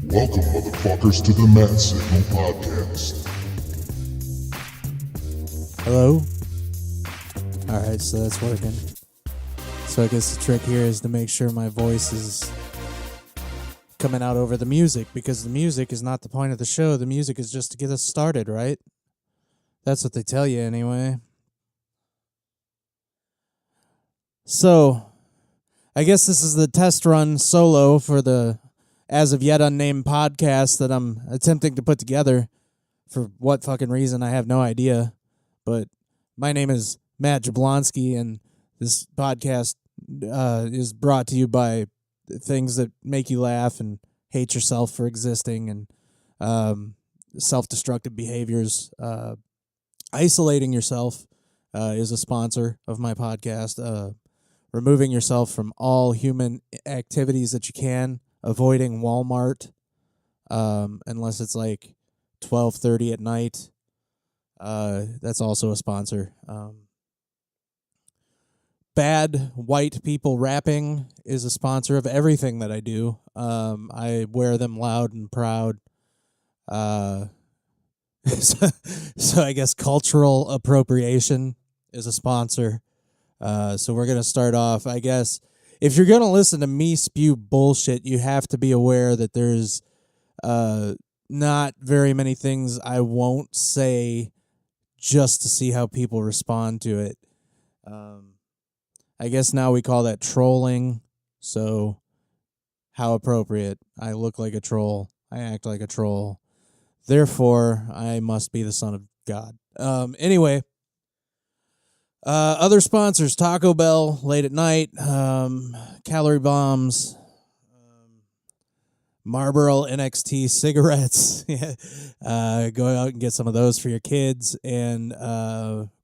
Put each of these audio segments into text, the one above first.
Welcome, motherfuckers, to the Mad Signal Podcast. Hello? Alright, so that's working. So I guess the trick here is to make sure my voice is coming out over the music, because the music is not the point of the show. The music is just to get us started, right? That's what they tell you anyway. So, I guess this is the test run solo for the as of yet unnamed podcast that I'm attempting to put together. For what fucking reason, I have no idea. But my name is Matt Jablonski, and this podcast is brought to you by things that make you laugh and hate yourself for existing, and self-destructive behaviors. Isolating yourself is a sponsor of my podcast. Removing yourself from all human activities that you can. Avoiding Walmart, unless it's like 12:30 at night. That's also a sponsor. Bad white people rapping is a sponsor of everything that I do. I wear them loud and proud. So I guess cultural appropriation is a sponsor. So we're going to start off, I guess. If you're going to listen to me spew bullshit, you have to be aware that there's not very many things I won't say just to see how people respond to it. I guess now we call that trolling, so how appropriate. I look like a troll. I act like a troll. Therefore, I must be the son of God. Anyway. Other sponsors: Taco Bell, late at night, Calorie Bombs, Marlboro NXT cigarettes. Go out and get some of those for your kids, and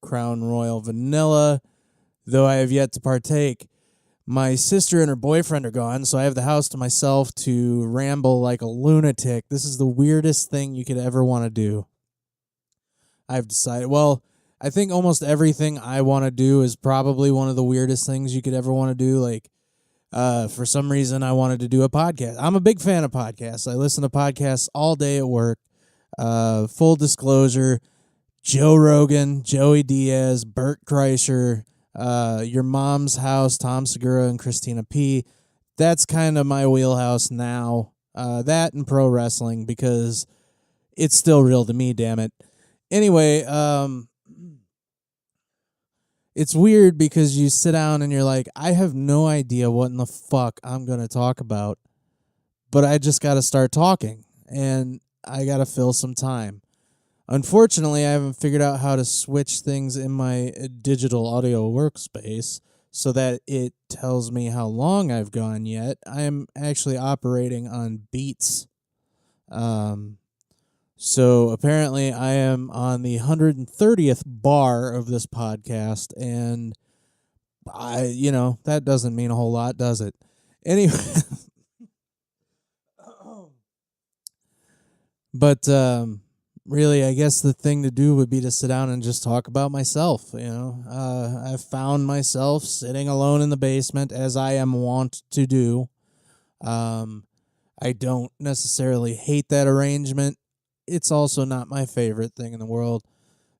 Crown Royal Vanilla, though I have yet to partake. My sister and her boyfriend are gone, so I have the house to myself to ramble like a lunatic. This is the weirdest thing you could ever want to do. I've decided, I think almost everything I want to do is probably one of the weirdest things you could ever want to do. Like, for some reason, I wanted to do a podcast. I'm a big fan of podcasts. I listen to podcasts all day at work. Full disclosure, Joe Rogan, Joey Diaz, Bert Kreischer, Your Mom's House, Tom Segura, and Christina P. That's kind of my wheelhouse now. That and pro wrestling, because it's still real to me, damn it. Anyway, it's weird because you sit down and you're like, I have no idea what in the fuck I'm going to talk about, but I just got to start talking, and I got to fill some time. Unfortunately, I haven't figured out how to switch things in my digital audio workspace so that it tells me how long I've gone yet. I'm actually operating on Beats. So apparently I am on the 130th bar of this podcast, and that doesn't mean a whole lot, does it? Anyway, but really, I guess the thing to do would be to sit down and just talk about myself. I found myself sitting alone in the basement, as I am wont to do. I don't necessarily hate that arrangement. It's also not my favorite thing in the world.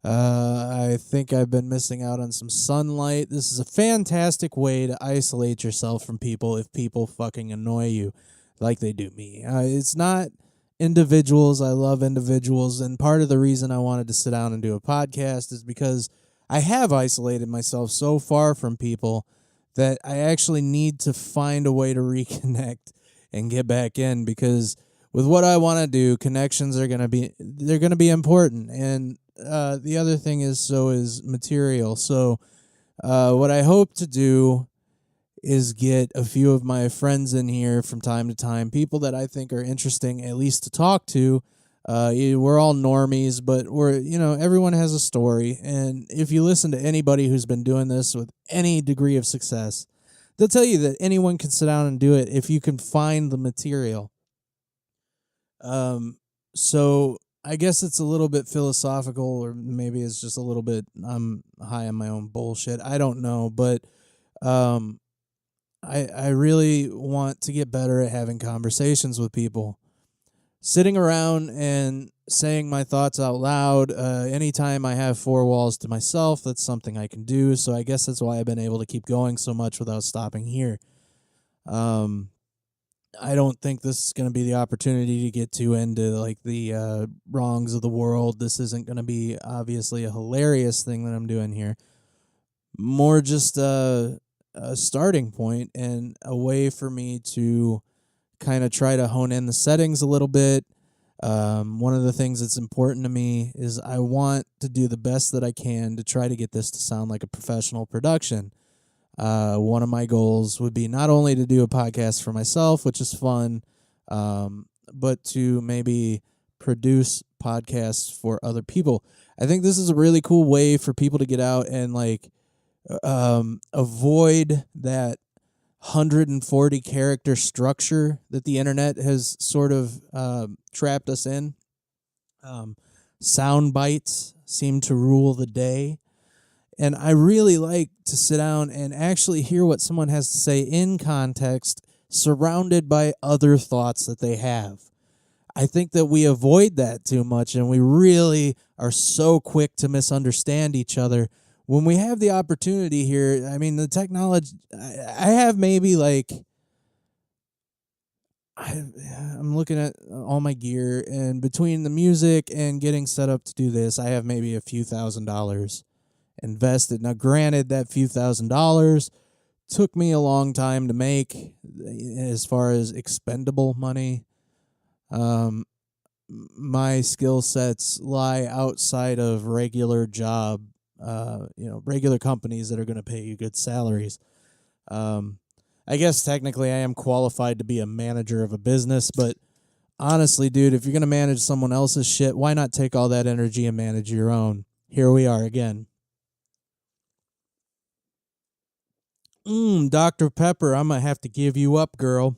I think I've been missing out on some sunlight. This is a fantastic way to isolate yourself from people if people fucking annoy you like they do me. It's not individuals. I love individuals, and part of the reason I wanted to sit down and do a podcast is because I have isolated myself so far from people that I actually need to find a way to reconnect and get back in, because with what I want to do, connections are going to be important. And the other thing is material. So what I hope to do is get a few of my friends in here from time to time, people that I think are interesting, at least to talk to. We're all normies, but everyone has a story. And if you listen to anybody who's been doing this with any degree of success, they'll tell you that anyone can sit down and do it if you can find the material. So I guess it's a little bit philosophical, or maybe it's just a little bit, I'm high on my own bullshit. I don't know, but, I really want to get better at having conversations with people. sitting around and saying my thoughts out loud. Anytime I have four walls to myself, that's something I can do. So I guess that's why I've been able to keep going so much without stopping here. I don't think this is going to be the opportunity to get too into like the wrongs of the world. This isn't going to be obviously a hilarious thing that I'm doing here. More just a starting point and a way for me to kind of try to hone in the settings a little bit. One of the things that's important to me is I want to do the best that I can to try to get this to sound like a professional production. One of my goals would be not only to do a podcast for myself, which is fun, but to maybe produce podcasts for other people. I think this is a really cool way for people to get out and like avoid that 140 character structure that the internet has sort of trapped us in. Sound bites seem to rule the day. And I really like to sit down and actually hear what someone has to say in context, surrounded by other thoughts that they have. I think that we avoid that too much, and we really are so quick to misunderstand each other. When we have the opportunity here, I mean, the technology, I have maybe like, I'm looking at all my gear, and between the music and getting set up to do this, I have maybe a few $1,000s invested. Now, granted, that few $1,000s took me a long time to make as far as expendable money. My skill sets lie outside of regular job, regular companies that are going to pay you good salaries. I guess technically I am qualified to be a manager of a business, but honestly, dude, if you're going to manage someone else's shit, why not take all that energy and manage your own? Here we are again. Dr. Pepper, I'm going to have to give you up, girl.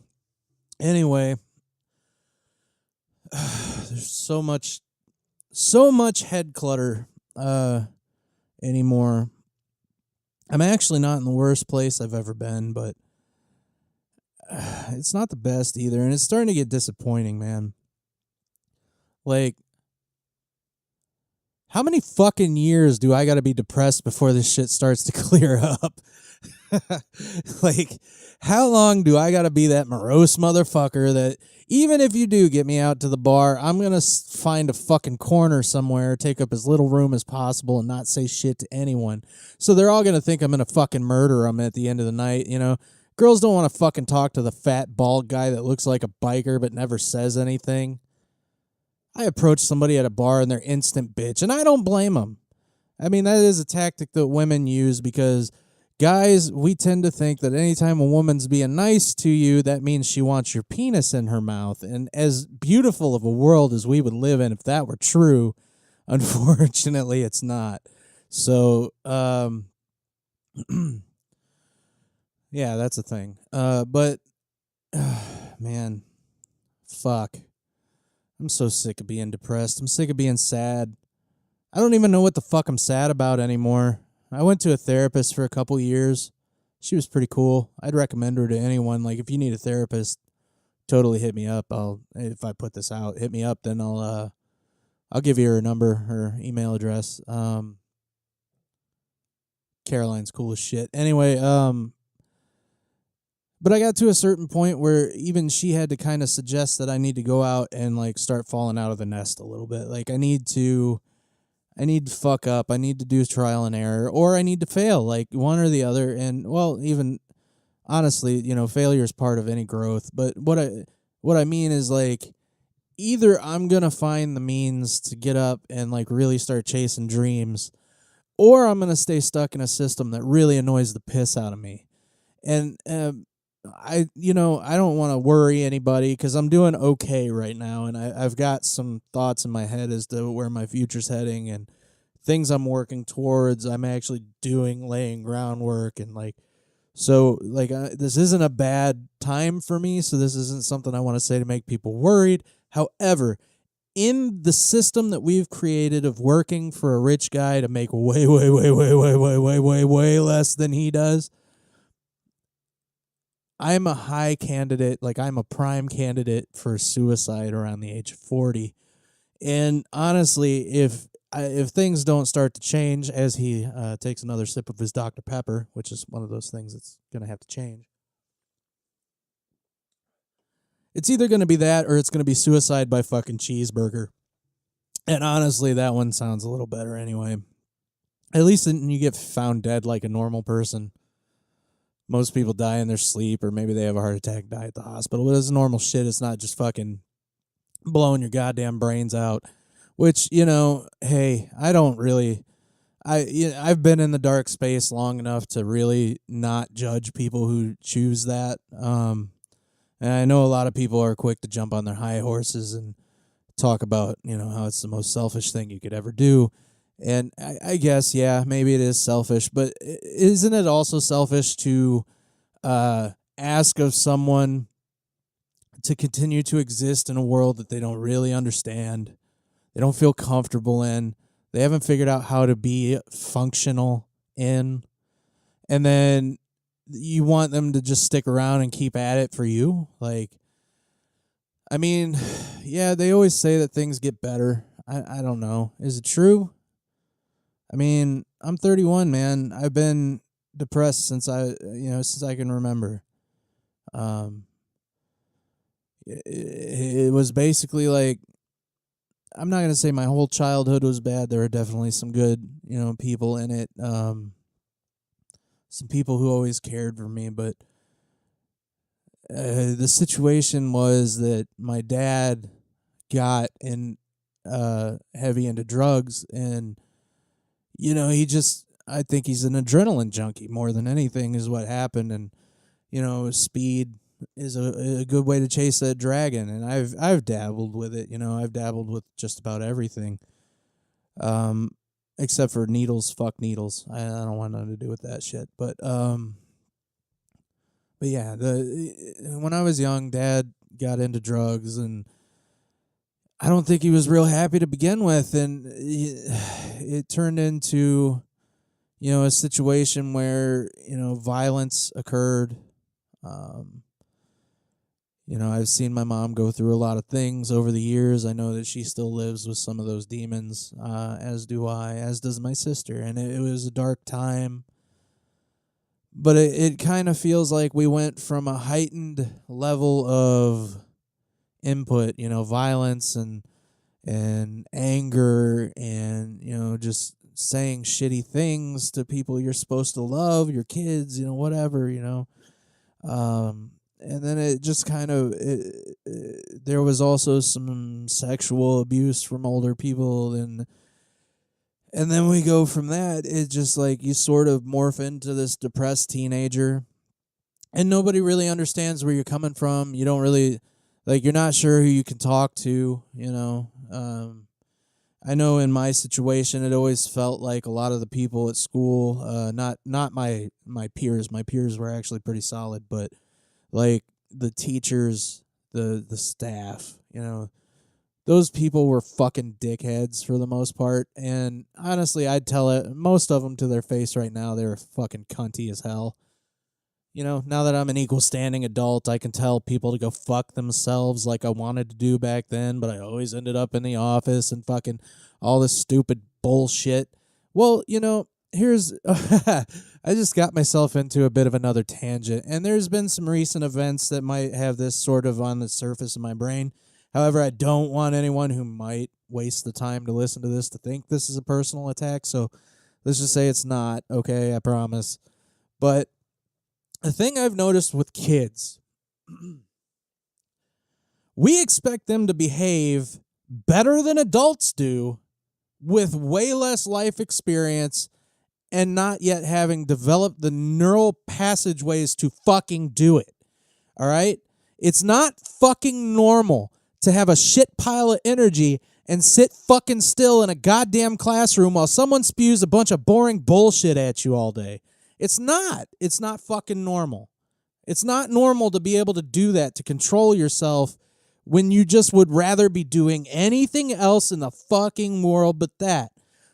Anyway, there's so much head clutter anymore. I'm actually not in the worst place I've ever been, but it's not the best either, and it's starting to get disappointing, man. Like, how many fucking years do I got to be depressed before this shit starts to clear up? Like, how long do I got to be that morose motherfucker that even if you do get me out to the bar, I'm going to find a fucking corner somewhere, take up as little room as possible, and not say shit to anyone. So they're all going to think I'm going to fucking murder them at the end of the night, you know? Girls don't want to fucking talk to the fat, bald guy that looks like a biker but never says anything. I approach somebody at a bar and they're instant bitch, and I don't blame them. I mean, that is a tactic that women use because guys, we tend to think that anytime a woman's being nice to you, that means she wants your penis in her mouth. And as beautiful of a world as we would live in if that were true, unfortunately, it's not. So, yeah, that's a thing. But, man, fuck. I'm so sick of being depressed. I'm sick of being sad. I don't even know what the fuck I'm sad about anymore. I went to a therapist for a couple years. She was pretty cool. I'd recommend her to anyone. Like, if you need a therapist, totally hit me up. If I put this out, hit me up. Then I'll give you her number, her email address. Caroline's cool as shit. Anyway, but I got to a certain point where even she had to kind of suggest that I need to go out and like start falling out of the nest a little bit. Like I need to fuck up. I need to do trial and error, or I need to fail, like one or the other. And well, even honestly, failure is part of any growth. But what I mean is like either I'm going to find the means to get up and like really start chasing dreams, or I'm going to stay stuck in a system that really annoys the piss out of me. And, I don't want to worry anybody because I'm doing okay right now, and I've got some thoughts in my head as to where my future's heading and things I'm working towards. I'm actually laying groundwork, and this isn't a bad time for me, so this isn't something I want to say to make people worried. However, in the system that we've created of working for a rich guy to make way, way, way, way, way, way, way, way, way less than he does, I'm a high candidate, like I'm a prime candidate for suicide around the age of 40. And honestly, if things don't start to change as he takes another sip of his Dr. Pepper, which is one of those things that's going to have to change, it's either going to be that or it's going to be suicide by fucking cheeseburger. And honestly, that one sounds a little better anyway. At least you get found dead like a normal person. Most people die in their sleep, or maybe they have a heart attack and die at the hospital. But it's normal shit. It's not just fucking blowing your goddamn brains out. Which, hey, I don't really... I've been in the dark space long enough to really not judge people who choose that. And I know a lot of people are quick to jump on their high horses and talk about, how it's the most selfish thing you could ever do. And I guess, yeah, maybe it is selfish, but isn't it also selfish to ask of someone to continue to exist in a world that they don't really understand, they don't feel comfortable in, they haven't figured out how to be functional in, and then you want them to just stick around and keep at it for you? Like, I mean, yeah, they always say that things get better. I don't know. Is it true? I mean, I'm 31, man. I've been depressed since I can remember. It was basically like, I'm not going to say my whole childhood was bad. There were definitely some good, people in it. Some people who always cared for me, but the situation was that my dad got heavy into drugs, and I think he's an adrenaline junkie more than anything is what happened. And, speed is a good way to chase that dragon. And I've dabbled with it. I've dabbled with just about everything. Except for needles. Fuck needles. I don't want nothing to do with that shit. But yeah, when I was young, Dad got into drugs, and I don't think he was real happy to begin with, and it turned into, a situation where, violence occurred. I've seen my mom go through a lot of things over the years. I know that she still lives with some of those demons, as do I, as does my sister, and it was a dark time. But it kind of feels like we went from a heightened level of input, violence and anger and, just saying shitty things to people you're supposed to love, your kids, whatever, and then it just kind of, there was also some sexual abuse from older people, and then we go from that. It's just like you sort of morph into this depressed teenager, and nobody really understands where you're coming from. You don't really... Like, you're not sure who you can talk to, I know in my situation, it always felt like a lot of the people at school, not my peers. My peers were actually pretty solid, but like the teachers, the staff, those people were fucking dickheads for the most part. And honestly, I'd tell it, most of them to their face right now, they were fucking cunty as hell. Now that I'm an equal standing adult, I can tell people to go fuck themselves like I wanted to do back then, but I always ended up in the office and fucking all this stupid bullshit. Well, here's... I just got myself into a bit of another tangent, and there's been some recent events that might have this sort of on the surface of my brain. However, I don't want anyone who might waste the time to listen to this to think this is a personal attack, so let's just say it's not, okay? I promise. But the thing I've noticed with kids, we expect them to behave better than adults do with way less life experience and not yet having developed the neural passageways to fucking do it. All right? It's not fucking normal to have a shit pile of energy and sit fucking still in a goddamn classroom while someone spews a bunch of boring bullshit at you all day. It's not. It's not fucking normal. It's not normal to be able to do that, to control yourself when you just would rather be doing anything else in the fucking world but that.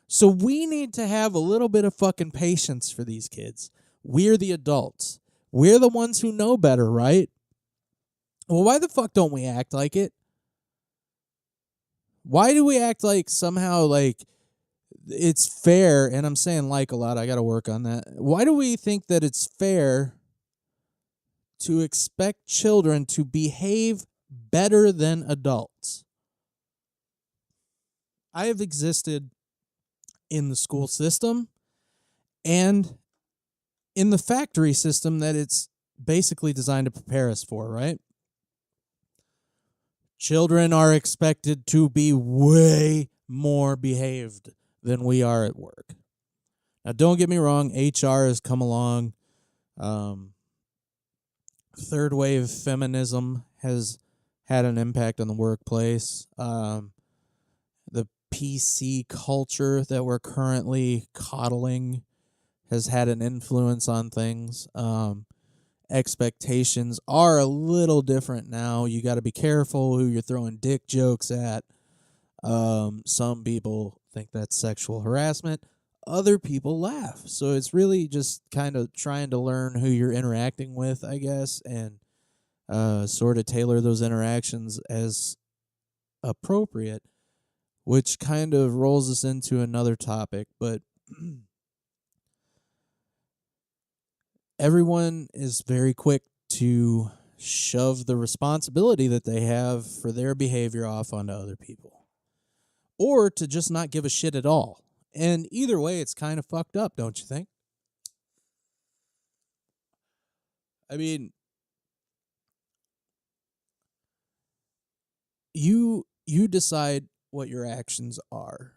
So we need to have a little bit of fucking patience for these kids. We're the adults. We're the ones who know better, right? Well, why the fuck don't we act like it? Why do we act like somehow like it's fair? And I'm saying like a lot. I got to work on that. Why do we think that it's fair to expect children to behave better than adults? I have existed in the school system and in the factory system that it's basically designed to prepare us for, right? Children are expected to be way more behaved than we are at work. Now, don't get me wrong, HR has come along. Third wave feminism has had an impact on the workplace. The PC culture that we're currently coddling has had an influence on things. Expectations are a little different now. You got to be careful who you're throwing dick jokes at. Some people think that's sexual harassment. Other people laugh. So it's really just kind of trying to learn who you're interacting with, I guess, and sort of tailor those interactions as appropriate, which kind of rolls us into another topic. But everyone is very quick to shove the responsibility that they have for their behavior off onto other people, or to just not give a shit at all. And either way, it's kind of fucked up, don't you think? I mean, you decide what your actions are.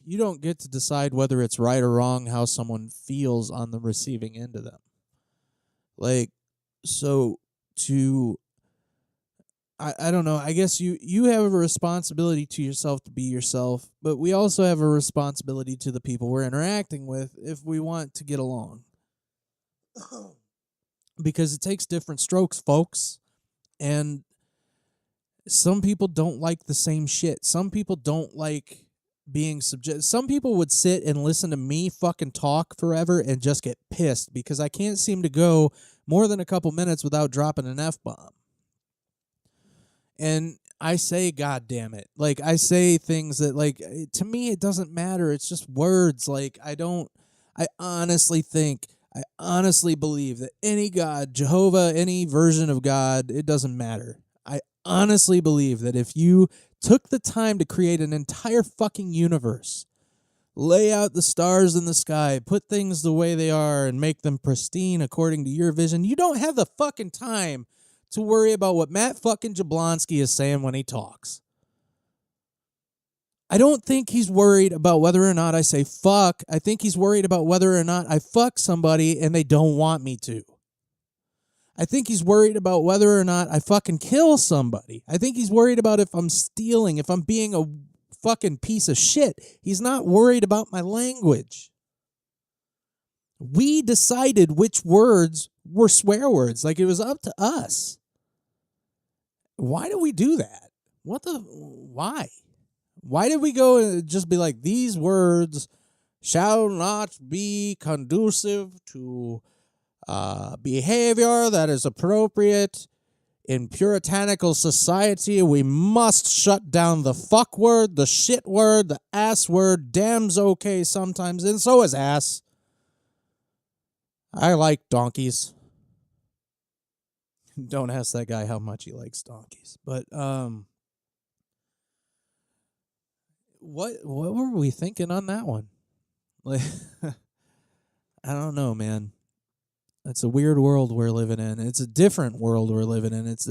You don't get to decide whether it's right or wrong how someone feels on the receiving end of them. Like, so to I don't know, I guess you have a responsibility to yourself to be yourself, but we also have a responsibility to the people we're interacting with if we want to get along. Because it takes different strokes, folks. And some people don't like the same shit. Some people don't like being subject. Some people would sit and listen to me fucking talk forever and just get pissed because I can't seem to go more than a couple minutes without dropping an F-bomb. And I say, God damn it. Like, I say things that, like, to me, it doesn't matter. It's just words. Like, I honestly believe that any God, Jehovah, any version of God, it doesn't matter. I honestly believe that if you took the time to create an entire fucking universe, lay out the stars in the sky, put things the way they are, and make them pristine according to your vision, you don't have the fucking time to worry about what Matt fucking Jablonski is saying when he talks. I don't think he's worried about whether or not I say fuck. I think he's worried about whether or not I fuck somebody and they don't want me to. I think he's worried about whether or not I fucking kill somebody. I think he's worried about if I'm stealing, if I'm being a fucking piece of shit. He's not worried about my language. We decided which words were swear words. Like, it was up to us. Why do we do that? Why? Why did we go and just be like, these words shall not be conducive to behavior that is appropriate in puritanical society? We must shut down the fuck word, the shit word, the ass word. Damn's okay sometimes, and so is ass. I like donkeys. Don't ask that guy how much he likes donkeys. But what were we thinking on that one? Like, I don't know, man. It's a weird world we're living in. It's a different world we're living in. It's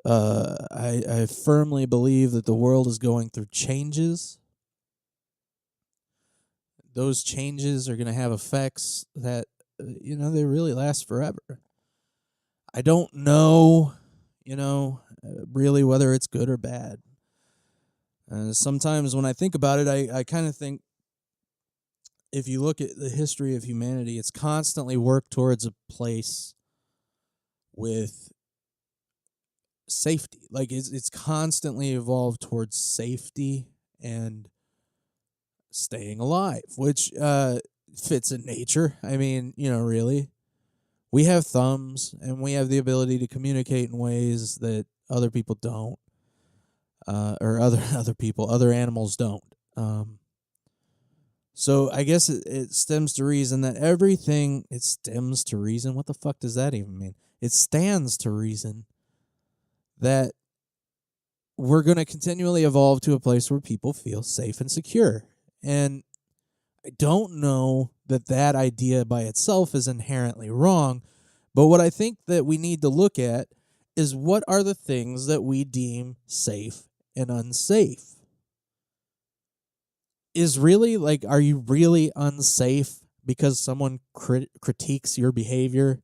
I firmly believe that the world is going through changes. Those changes are going to have effects that they really last forever. I don't know, really whether it's good or bad. Sometimes when I think about it, I kind of think, if you look at the history of humanity, it's constantly worked towards a place with safety. Like, it's constantly evolved towards safety and staying alive, which fits in nature. I mean, really. We have thumbs, and we have the ability to communicate in ways that other people don't, or other animals don't. So I guess it stems to reason that everything, it stems to reason. What the fuck does that even mean? It stands to reason that we're going to continually evolve to a place where people feel safe and secure. And I don't know that that idea by itself is inherently wrong, but what I think that we need to look at is what are the things that we deem safe and unsafe. Is really, like, are you really unsafe because someone critiques your behavior?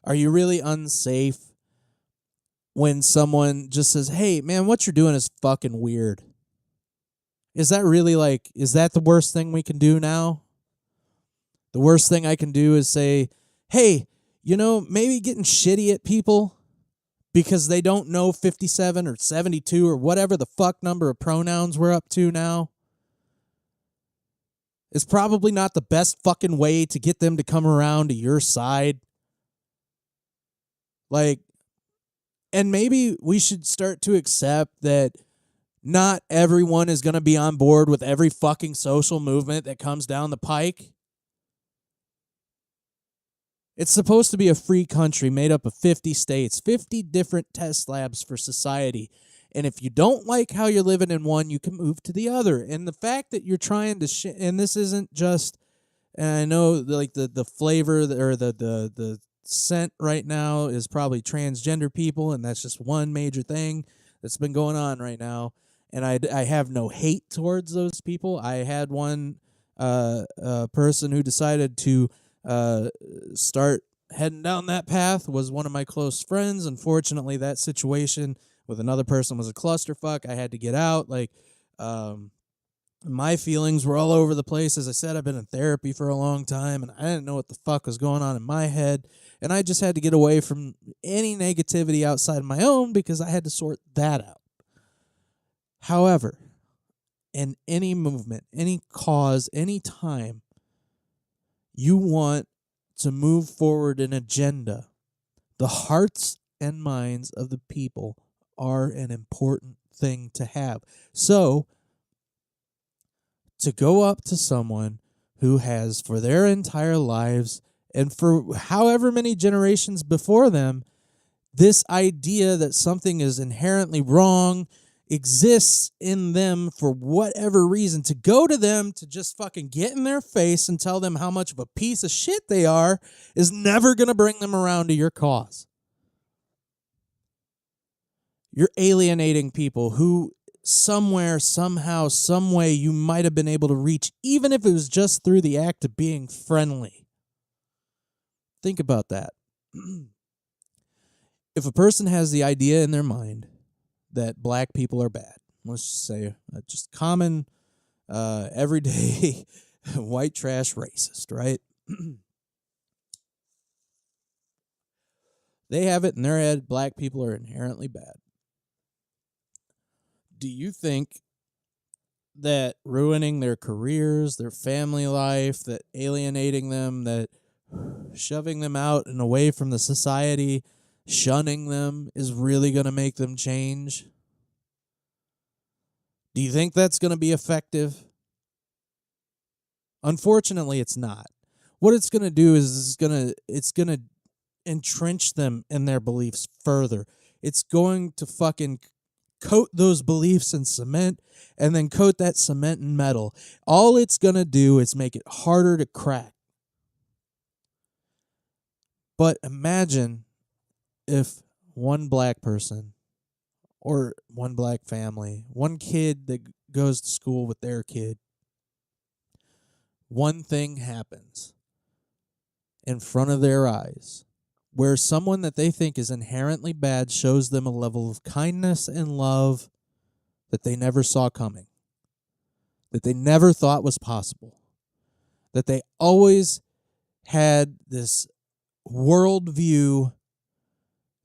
Are you really unsafe when someone just says, hey, man, what you're doing is fucking weird? Is that really, like, is that the worst thing we can do now? The worst thing I can do is say, hey, maybe getting shitty at people because they don't know 57 or 72 or whatever the fuck number of pronouns we're up to now is probably not the best fucking way to get them to come around to your side. Like, and maybe we should start to accept that not everyone is going to be on board with every fucking social movement that comes down the pike. It's supposed to be a free country made up of 50 states, 50 different test labs for society. And if you don't like how you're living in one, you can move to the other. And the fact that you're trying to and this isn't just, and I know like the flavor or the scent right now is probably transgender people, and that's just one major thing that's been going on right now. And I have no hate towards those people. I had one person who decided to start heading down that path, was one of my close friends. Unfortunately, that situation with another person was a clusterfuck. I had to get out. Like, my feelings were all over the place. As I said, I've been in therapy for a long time, and I didn't know what the fuck was going on in my head. And I just had to get away from any negativity outside of my own because I had to sort that out. However, in any movement, any cause, any time you want to move forward an agenda, the hearts and minds of the people are an important thing to have. So, to go up to someone who has, for their entire lives and for however many generations before them, this idea that something is inherently wrong exists in them for whatever reason, to go to them to just fucking get in their face and tell them how much of a piece of shit they are is never going to bring them around to your cause. You're alienating people who somewhere, somehow, some way you might have been able to reach, even if it was just through the act of being friendly. Think about that. If a person has the idea in their mind that black people are bad, let's just say just common, everyday white trash racist, right? They have it in their head, black people are inherently bad. Do you think that ruining their careers, their family life, that alienating them, that shoving them out and away from the society, shunning them, is really going to make them change? Do you think that's going to be effective? Unfortunately, it's not. What it's going to do is it's going to entrench them in their beliefs further. It's going to fucking coat those beliefs in cement and then coat that cement in metal. All it's going to do is make it harder to crack. But imagine if one black person or one black family, one kid that goes to school with their kid, one thing happens in front of their eyes where someone that they think is inherently bad shows them a level of kindness and love that they never saw coming, that they never thought was possible, that they always had this worldview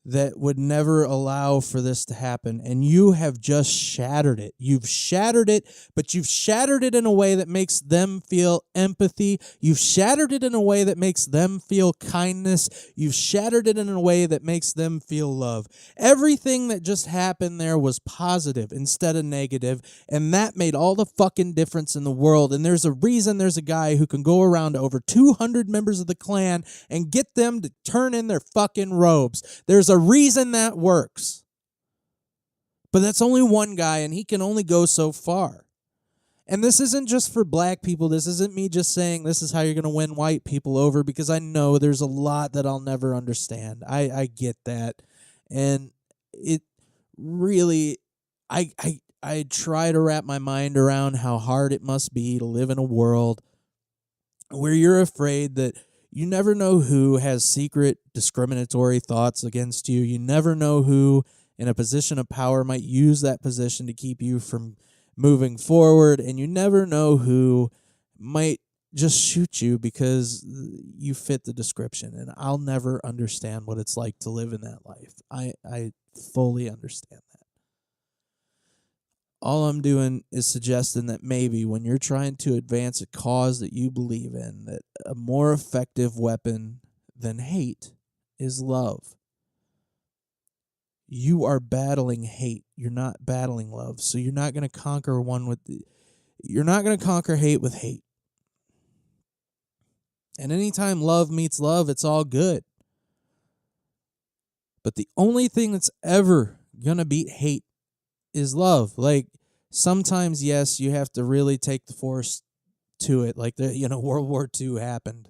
that would never allow for this to happen, and you have just shattered it. You've shattered it, but you've shattered it in a way that makes them feel empathy. You've shattered it in a way that makes them feel kindness. You've shattered it in a way that makes them feel love. Everything that just happened there was positive instead of negative, and that made all the fucking difference in the world. And there's a reason there's a guy who can go around to over 200 members of the clan and get them to turn in their fucking robes. There's a reason that works. But that's only one guy, and he can only go so far. And this isn't just for black people. This isn't me just saying this is how you're going to win white people over, because I know there's a lot that I'll never understand. I get that. And it really, I try to wrap my mind around how hard it must be to live in a world where you're afraid that you never know who has secret discriminatory thoughts against you. You never know who in a position of power might use that position to keep you from moving forward. And you never know who might just shoot you because you fit the description. And I'll never understand what it's like to live in that life. I fully understand that. All I'm doing is suggesting that maybe when you're trying to advance a cause that you believe in, that a more effective weapon than hate is love. You are battling hate. You're not battling love. So you're not going to conquer you're not going to conquer hate with hate. And anytime love meets love, it's all good. But the only thing that's ever going to beat hate is love. Like, sometimes, yes, you have to really take the force to it. Like, World War II happened.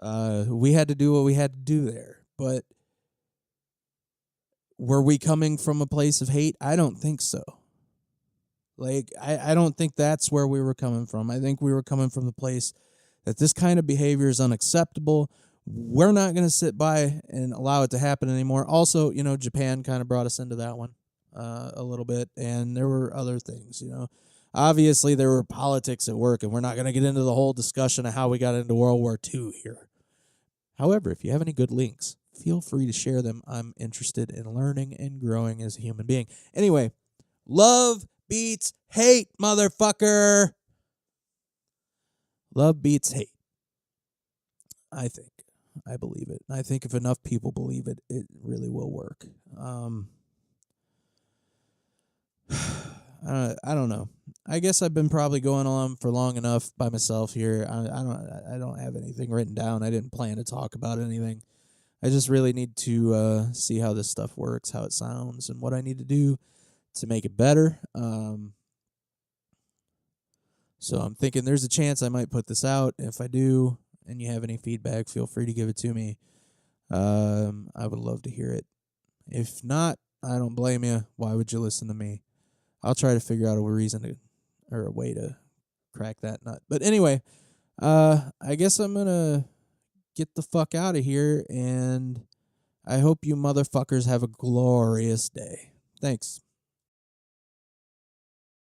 We had to do what we had to do there. But were we coming from a place of hate? I don't think so. Like, I don't think that's where we were coming from. I think we were coming from the place that this kind of behavior is unacceptable. We're not going to sit by and allow it to happen anymore. Also, Japan kind of brought us into that one. A little bit, and there were other things, Obviously, there were politics at work, and we're not going to get into the whole discussion of how we got into World War II here. However, if you have any good links, feel free to share them. I'm interested in learning and growing as a human being. Anyway, love beats hate, motherfucker. Love beats hate. I think. I believe it. I think if enough people believe it, it really will work. I don't know. I guess I've been probably going on for long enough by myself here. I don't have anything written down. I didn't plan to talk about anything. I just really need to see how this stuff works, how it sounds, and what I need to do to make it better. So I'm thinking there's a chance I might put this out. If I do, and you have any feedback, feel free to give it to me. I would love to hear it. If not, I don't blame you. Why would you listen to me? I'll try to figure out a way to crack that nut. But anyway, I guess I'm going to get the fuck out of here, and I hope you motherfuckers have a glorious day. Thanks.